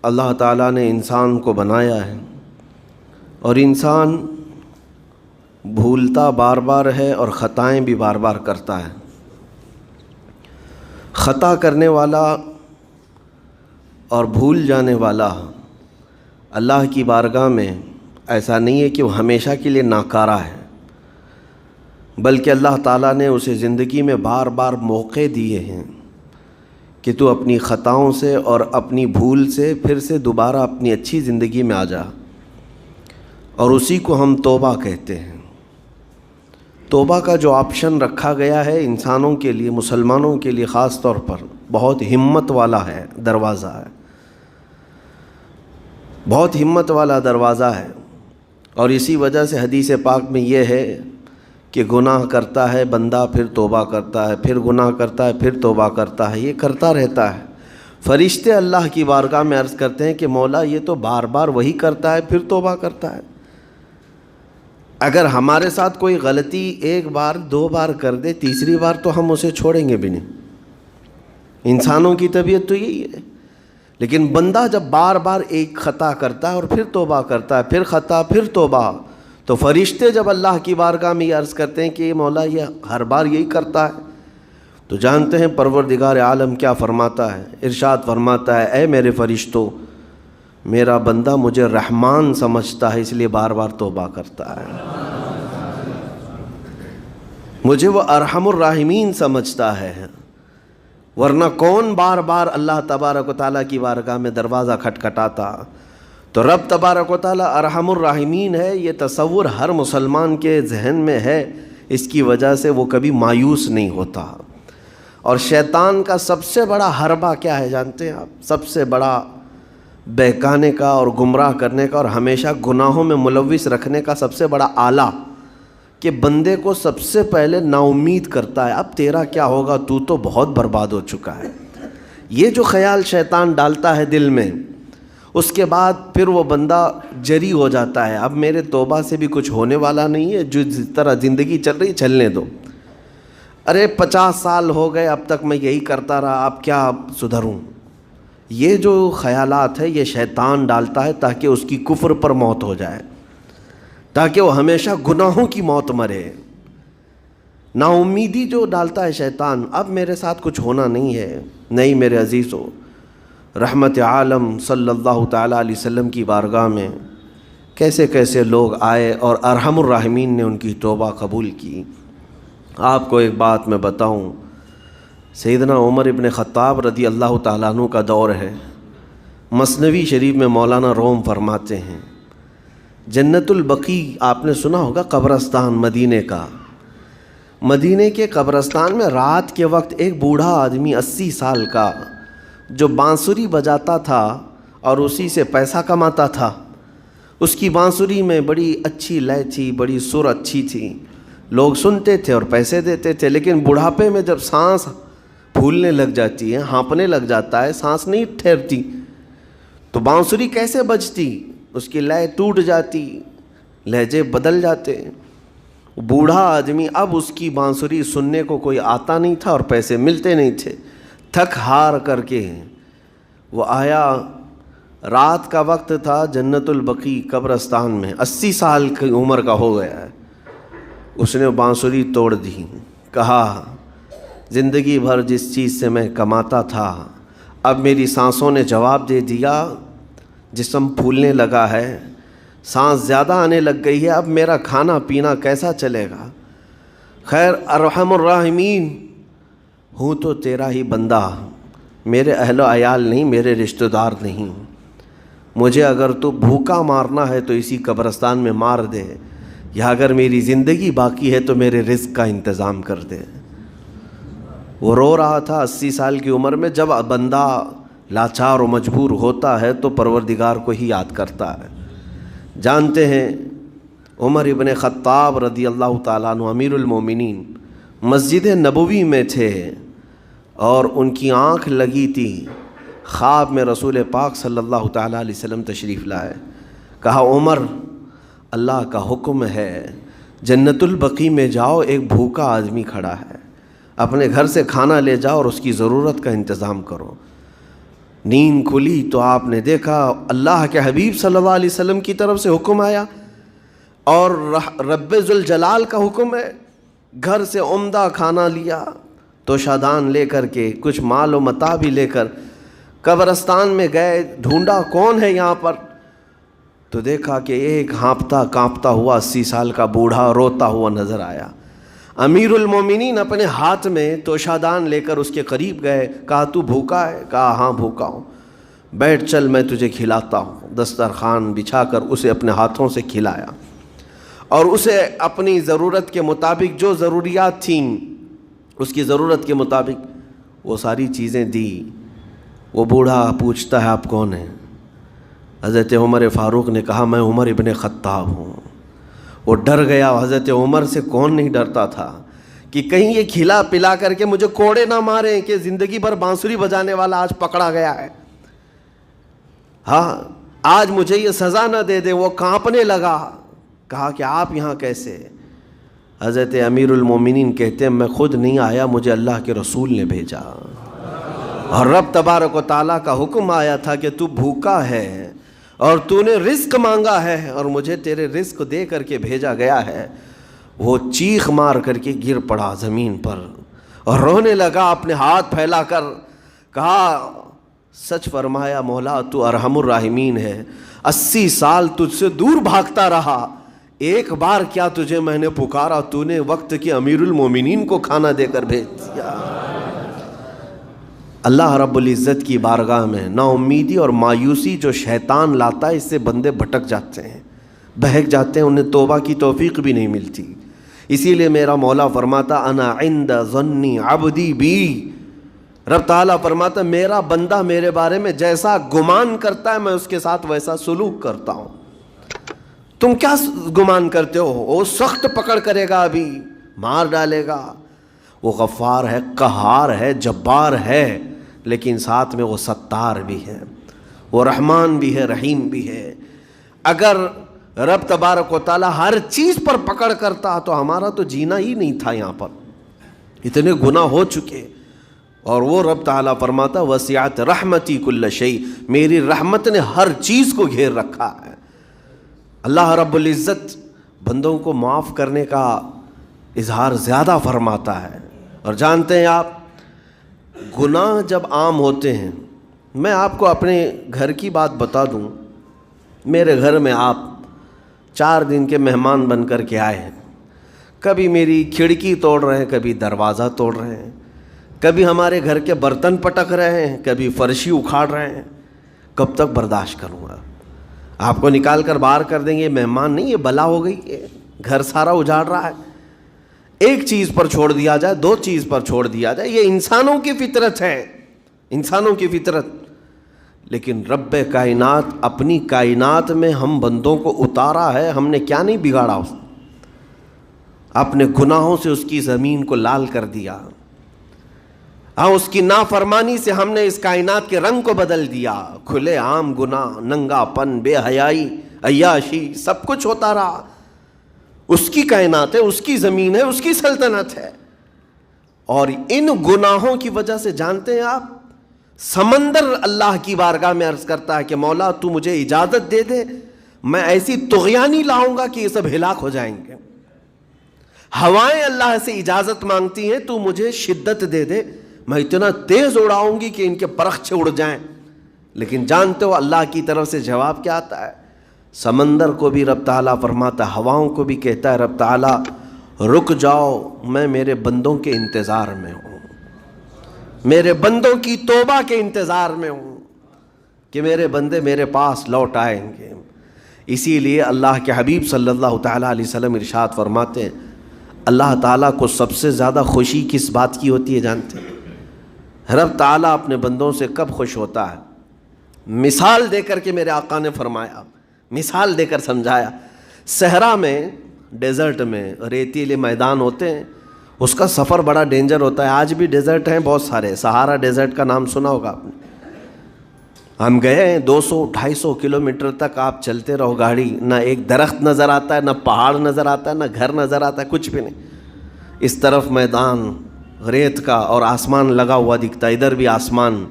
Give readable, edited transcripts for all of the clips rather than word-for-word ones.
اللہ تعالیٰ نے انسان کو بنایا ہے اور انسان بھولتا بار بار ہے اور خطائیں بھی بار بار کرتا ہے۔ خطا کرنے والا اور بھول جانے والا اللہ کی بارگاہ میں ایسا نہیں ہے کہ وہ ہمیشہ کے لیے ناکارہ ہے، بلکہ اللہ تعالیٰ نے اسے زندگی میں بار بار موقع دیے ہیں کہ تو اپنی خطاؤں سے اور اپنی بھول سے پھر سے دوبارہ اپنی اچھی زندگی میں آ جا، اور اسی کو ہم توبہ کہتے ہیں۔ توبہ کا جو آپشن رکھا گیا ہے انسانوں کے لیے، مسلمانوں کے لیے خاص طور پر، بہت ہمت والا ہے دروازہ ہے، بہت ہمت والا دروازہ ہے۔ اور اسی وجہ سے حدیث پاک میں یہ ہے کہ گناہ کرتا ہے بندہ، پھر توبہ کرتا ہے، پھر گناہ کرتا ہے، پھر توبہ کرتا ہے، یہ کرتا رہتا ہے۔ فرشتے اللہ کی بارگاہ میں عرض کرتے ہیں کہ مولا یہ تو بار بار وہی کرتا ہے، پھر توبہ کرتا ہے۔ اگر ہمارے ساتھ کوئی غلطی ایک بار دو بار کر دے، تیسری بار تو ہم اسے چھوڑیں گے بھی نہیں۔ انسانوں کی طبیعت تو یہی ہے، لیکن بندہ جب بار بار ایک خطا کرتا ہے اور پھر توبہ کرتا ہے، پھر خطا پھر توبہ، تو فرشتے جب اللہ کی بارگاہ میں یہ عرض کرتے ہیں کہ مولا یہ ہر بار یہی کرتا ہے، تو جانتے ہیں پروردگار عالم کیا فرماتا ہے؟ ارشاد فرماتا ہے، اے میرے فرشتوں، میرا بندہ مجھے رحمان سمجھتا ہے، اس لیے بار بار توبہ کرتا ہے، مجھے وہ ارحم الراحمین سمجھتا ہے، ورنہ کون بار بار اللہ تبارک و تعالیٰ کی بارگاہ میں دروازہ کھٹکھٹاتا؟ تو رب تبارک و تعالیٰ ارحم الراحمین ہے، یہ تصور ہر مسلمان کے ذہن میں ہے، اس کی وجہ سے وہ کبھی مایوس نہیں ہوتا۔ اور شیطان کا سب سے بڑا حربہ کیا ہے جانتے ہیں آپ؟ سب سے بڑا بہکانے کا اور گمراہ کرنے کا اور ہمیشہ گناہوں میں ملوث رکھنے کا سب سے بڑا آلہ، کہ بندے کو سب سے پہلے نا امید کرتا ہے، اب تیرا کیا ہوگا، تو بہت برباد ہو چکا ہے۔ یہ جو خیال شیطان ڈالتا ہے دل میں، اس کے بعد پھر وہ بندہ جری ہو جاتا ہے، اب میرے توبہ سے بھی کچھ ہونے والا نہیں ہے، جو جس طرح زندگی چل رہی چلنے دو، ارے 50 سال ہو گئے اب تک میں یہی کرتا رہا، اب کیا سدھروں۔ یہ جو خیالات ہے یہ شیطان ڈالتا ہے تاکہ اس کی کفر پر موت ہو جائے، تاکہ وہ ہمیشہ گناہوں کی موت مرے۔ نا امیدی جو ڈالتا ہے شیطان، اب میرے ساتھ کچھ ہونا نہیں ہے۔ نہیں میرے عزیزو، رحمت عالم صلی اللہ تعالیٰ علیہ وسلم کی بارگاہ میں کیسے کیسے لوگ آئے اور ارحم الراحمین نے ان کی توبہ قبول کی۔ آپ کو ایک بات میں بتاؤں، سیدنا عمر ابن خطاب رضی اللہ تعالیٰ عنہ کا دور ہے۔ مثنوی شریف میں مولانا روم فرماتے ہیں، جنت البقیع آپ نے سنا ہوگا، قبرستان مدینے کا، مدینے کے قبرستان میں رات کے وقت ایک بوڑھا آدمی 80 سال کا جو بانسری بجاتا تھا اور اسی سے پیسہ کماتا تھا، اس کی بانسری میں بڑی اچھی لے تھی، بڑی سر اچھی تھی، لوگ سنتے تھے اور پیسے دیتے تھے، لیکن بڑھاپے میں جب سانس پھولنے لگ جاتی ہے، ہانپنے لگ جاتا ہے، سانس نہیں ٹھہرتی، تو بانسری کیسے بجتی؟ اس کی لے ٹوٹ جاتی، لہجے بدل جاتے۔ بوڑھا آدمی، اب اس کی بانسری سننے کو کوئی آتا نہیں تھا اور پیسے ملتے نہیں تھے، تھک ہار کر کے وہ آیا، رات کا وقت تھا، جنت البقیع قبرستان میں، 80 سال کی عمر کا ہو گیا ہے، اس نے بانسری توڑ دی، کہا زندگی بھر جس چیز سے میں کماتا تھا اب میری سانسوں نے جواب دے دیا، جسم پھولنے لگا ہے، سانس زیادہ آنے لگ گئی ہے، اب میرا کھانا پینا کیسا چلے گا؟ خیر ارحم الراحمین ہوں تو تیرا ہی بندہ، میرے اہل و عیال نہیں، میرے رشتہ دار نہیں، مجھے اگر تو بھوکا مارنا ہے تو اسی قبرستان میں مار دے، یا اگر میری زندگی باقی ہے تو میرے رزق کا انتظام کر دے۔ وہ رو رہا تھا 80 سال کی عمر میں۔ جب بندہ لاچار و مجبور ہوتا ہے تو پروردگار کو ہی یاد کرتا ہے۔ جانتے ہیں عمر ابن خطاب رضی اللہ تعالیٰ عنہ امیر المومنین مسجد نبوی میں تھے اور ان کی آنکھ لگی تھی، خواب میں رسول پاک صلی اللہ تعالیٰ علیہ وسلم تشریف لائے، کہا عمر اللہ کا حکم ہے جنت البقیع میں جاؤ، ایک بھوکا آدمی کھڑا ہے، اپنے گھر سے کھانا لے جاؤ اور اس کی ضرورت کا انتظام کرو۔ نیند کھلی تو آپ نے دیکھا اللہ کے حبیب صلی اللہ علیہ وسلم کی طرف سے حکم آیا اور رب ذوالجلال کا حکم ہے. گھر سے عمدہ کھانا لیا تو شادان لے کر کے کچھ مال و متاع بھی لے کر قبرستان میں گئے. ڈھونڈا کون ہے یہاں پر, تو دیکھا کہ ایک ہانپتا کانپتا ہوا 80 سال کا بوڑھا روتا ہوا نظر آیا. امیر المومنین اپنے ہاتھ میں توشادان لے کر اس کے قریب گئے. کہا تو بھوکا ہے؟ کہا ہاں بھوکا ہوں. بیٹھ چل میں تجھے کھلاتا ہوں. دسترخوان بچھا کر اسے اپنے ہاتھوں سے کھلایا اور اسے اپنی ضرورت کے مطابق جو ضروریات تھیں اس کی ضرورت کے مطابق وہ ساری چیزیں دی. وہ بوڑھا پوچھتا ہے آپ کون ہیں؟ حضرت عمر فاروق نے کہا میں عمر ابن خطاب ہوں. وہ ڈر گیا. حضرت عمر سے کون نہیں ڈرتا تھا کہ کہیں یہ کھلا پلا کر کے مجھے کوڑے نہ ماریں کہ زندگی بھر بانسری بجانے والا آج پکڑا گیا ہے, ہاں آج مجھے یہ سزا نہ دے دے. وہ کانپنے لگا. کہا کہ آپ یہاں کیسے؟ حضرت امیر المومنین کہتے ہیں میں خود نہیں آیا, مجھے اللہ کے رسول نے بھیجا اور رب تبارک و تعالیٰ کا حکم آیا تھا کہ تو بھوکا ہے اور تو نے رزق مانگا ہے اور مجھے تیرے رزق دے کر کے بھیجا گیا ہے. وہ چیخ مار کر کے گر پڑا زمین پر اور رونے لگا اپنے ہاتھ پھیلا کر. کہا سچ فرمایا مولا تو ارحم الراحمین ہے. 80 سال تجھ سے دور بھاگتا رہا, ایک بار کیا تجھے میں نے پکارا, تو نے وقت کے امیر المومنین کو کھانا دے کر بھیج دیا. اللہ رب العزت کی بارگاہ میں نا امیدی اور مایوسی جو شیطان لاتا ہے اس سے بندے بھٹک جاتے ہیں, بہک جاتے ہیں, انہیں توبہ کی توفیق بھی نہیں ملتی. اسی لیے میرا مولا فرماتا انا عند ظن عبدی بی. رب تعالیٰ فرماتا میرا بندہ میرے بارے میں جیسا گمان کرتا ہے میں اس کے ساتھ ویسا سلوک کرتا ہوں. تم کیا گمان کرتے ہو؟ وہ سخت پکڑ کرے گا, ابھی مار ڈالے گا. وہ غفار ہے, قہار ہے, جبار ہے, لیکن ساتھ میں وہ ستار بھی ہے, وہ رحمان بھی ہے, رحیم بھی ہے. اگر رب تبارک و تعالیٰ ہر چیز پر پکڑ کرتا تو ہمارا تو جینا ہی نہیں تھا. یہاں پر اتنے گناہ ہو چکے. اور وہ رب تعالیٰ فرماتا وسعت رحمتی کل شیء, میری رحمت نے ہر چیز کو گھیر رکھا ہے. اللہ رب العزت بندوں کو معاف کرنے کا اظہار زیادہ فرماتا ہے. اور جانتے ہیں آپ گناہ جب عام ہوتے ہیں, میں آپ کو اپنے گھر کی بات بتا دوں. میرے گھر میں آپ 4 دن کے مہمان بن کر کے آئے ہیں. کبھی میری کھڑکی توڑ رہے ہیں, کبھی دروازہ توڑ رہے ہیں, کبھی ہمارے گھر کے برتن پٹک رہے ہیں, کبھی فرشی اکھاڑ رہے ہیں. کب تک برداشت کروں گا؟ آپ کو نکال کر باہر کر دیں گے. مہمان نہیں, یہ بلا ہو گئی, یہ گھر سارا اجاڑ رہا ہے. ایک چیز پر چھوڑ دیا جائے, 2 چیز پر چھوڑ دیا جائے, یہ انسانوں کی فطرت ہے, انسانوں کی فطرت. لیکن رب کائنات اپنی کائنات میں ہم بندوں کو اتارا ہے, ہم نے کیا نہیں بگاڑا اس اپنے گناہوں سے اس کی زمین کو لال کر دیا. ہاں اس کی نافرمانی سے ہم نے اس کائنات کے رنگ کو بدل دیا. کھلے عام گناہ, ننگا پن, بے حیائی, عیاشی, سب کچھ ہوتا رہا. اس کی کائنات ہے, اس کی زمین ہے, اس کی سلطنت ہے. اور ان گناہوں کی وجہ سے جانتے ہیں آپ سمندر اللہ کی بارگاہ میں عرض کرتا ہے کہ مولا تو مجھے اجازت دے دے, میں ایسی طغیانی لاؤں گا کہ یہ سب ہلاک ہو جائیں گے. ہوائیں اللہ سے اجازت مانگتی ہیں تو مجھے شدت دے دے, میں اتنا تیز اڑاؤں گی کہ ان کے پرخچے اڑ جائیں. لیکن جانتے ہو اللہ کی طرف سے جواب کیا آتا ہے؟ سمندر کو بھی رب تعالیٰ فرماتا ہے, ہواؤں کو بھی کہتا ہے رب تعالیٰ رک جاؤ, میں میرے بندوں کے انتظار میں ہوں, میرے بندوں کی توبہ کے انتظار میں ہوں کہ میرے بندے میرے پاس لوٹ آئیں گے. اسی لیے اللہ کے حبیب صلی اللہ تعالیٰ علیہ وسلم ارشاد فرماتے ہیں اللہ تعالیٰ کو سب سے زیادہ خوشی کس بات کی ہوتی ہے جانتے ہیں؟ رب تعالیٰ اپنے بندوں سے کب خوش ہوتا ہے؟ مثال دے کر کے میرے آقا نے فرمایا, مثال دے کر سمجھایا. صحرا میں, ڈیزرٹ میں ریتیلے میدان ہوتے ہیں, اس کا سفر بڑا ڈینجر ہوتا ہے. آج بھی ڈیزرٹ ہیں بہت سارے, سہارا ڈیزرٹ کا نام سنا ہوگا آپ نے. ہم گئے ہیں 200-250 کلومیٹر تک آپ چلتے رہو گاڑی, نہ ایک درخت نظر آتا ہے, نہ پہاڑ نظر آتا ہے, نہ گھر نظر آتا ہے, کچھ بھی نہیں. اس طرف میدان ریت کا اور آسمان لگا ہوا دکھتا ہے, ادھر بھی آسمان.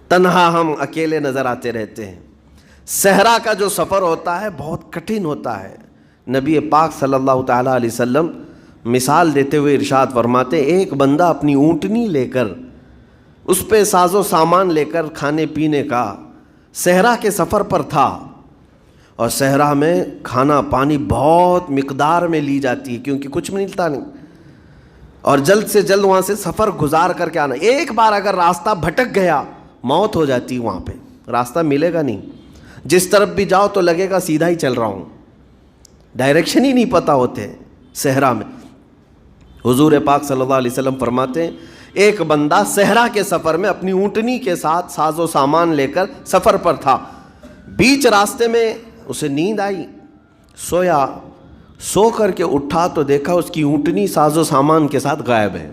تنہا ہم اکیلے نظر آتے رہتے ہیں۔ صحرا کا جو سفر ہوتا ہے بہت کٹھن ہوتا ہے۔ نبی پاک صلی اللہ تعالیٰ علیہ وسلم مثال دیتے ہوئے ارشاد فرماتے، ایک بندہ اپنی اونٹنی لے کر، اس پہ ساز و سامان لے کر کھانے پینے کا صحرا کے سفر پر تھا، اور صحرا میں کھانا پانی بہت مقدار میں لی جاتی ہے کیونکہ کچھ ملتا نہیں، اور جلد سے جلد وہاں سے سفر گزار کر کے آنا۔ ایک بار اگر راستہ بھٹک گیا موت ہو جاتی، وہاں پہ راستہ ملے گا نہیں، جس طرف بھی جاؤ تو لگے گا سیدھا ہی چل رہا ہوں، ڈائریکشن ہی نہیں پتہ ہوتے صحرا میں۔ حضور پاک صلی اللہ علیہ وسلم فرماتے ہیں ایک بندہ صحرا کے سفر میں اپنی اونٹنی کے ساتھ ساز و سامان لے کر سفر پر تھا، بیچ راستے میں اسے نیند آئی، سویا، سو کر کے اٹھا تو دیکھا اس کی اونٹنی ساز و سامان کے ساتھ غائب ہے،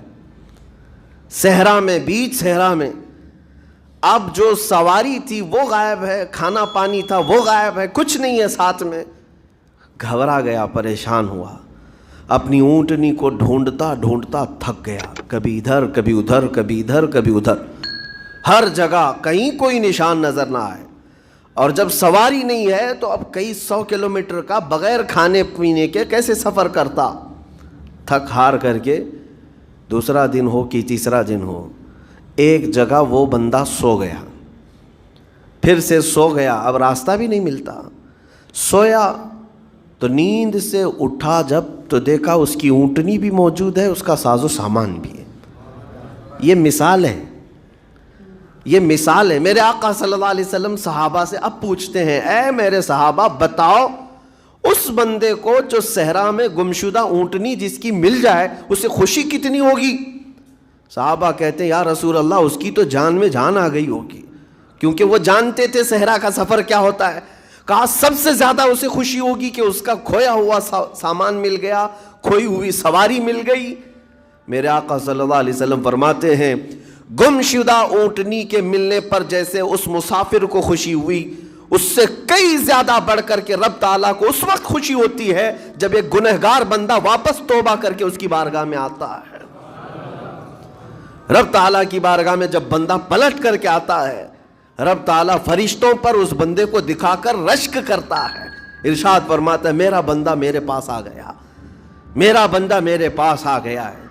صحرا میں، بیچ صحرا میں۔ اب جو سواری تھی وہ غائب ہے، کھانا پانی تھا وہ غائب ہے، کچھ نہیں ہے ساتھ میں۔ گھبرا گیا، پریشان ہوا، اپنی اونٹنی کو ڈھونڈتا ڈھونڈتا تھک گیا، کبھی ادھر کبھی ادھر، کبھی ادھر کبھی ادھر، ہر جگہ کہیں کوئی نشان نظر نہ آئے۔ اور جب سواری نہیں ہے تو اب کئی 100 کلومیٹر کا بغیر کھانے پینے کے کیسے سفر کرتا؟ تھک ہار کر کے دوسرا دن ہو کہ تیسرا دن ہو، ایک جگہ وہ بندہ سو گیا، پھر سے سو گیا، اب راستہ بھی نہیں ملتا، سویا تو نیند سے اٹھا جب تو دیکھا اس کی اونٹنی بھی موجود ہے، اس کا ساز و سامان بھی ہے۔ یہ مثال ہے، یہ مثال ہے۔ میرے آقا صلی اللہ علیہ وسلم صحابہ سے اب پوچھتے ہیں، اے میرے صحابہ بتاؤ اس بندے کو جو صحرا میں گمشدہ اونٹنی جس کی مل جائے اسے خوشی کتنی ہوگی؟ صحابہ کہتے ہیں یا رسول اللہ اس کی تو جان میں جان آ گئی ہوگی، کیونکہ وہ جانتے تھے صحرا کا سفر کیا ہوتا ہے۔ کہا سب سے زیادہ اسے خوشی ہوگی کہ اس کا کھویا ہوا سامان مل گیا، کھوئی ہوئی سواری مل گئی۔ میرے آقا صلی اللہ علیہ وسلم فرماتے ہیں گم شدہ اونٹنی کے ملنے پر جیسے اس مسافر کو خوشی ہوئی، اس سے کئی زیادہ بڑھ کر کے رب تعالیٰ کو اس وقت خوشی ہوتی ہے جب ایک گنہگار بندہ واپس توبہ کر کے اس کی بارگاہ میں آتا ہے۔ رب تعالیٰ کی بارگاہ میں جب بندہ پلٹ کر کے آتا ہے، رب تعالیٰ فرشتوں پر اس بندے کو دکھا کر رشک کرتا ہے، ارشاد فرماتا ہے میرا بندہ میرے پاس آ گیا، میرا بندہ میرے پاس آ گیا ہے۔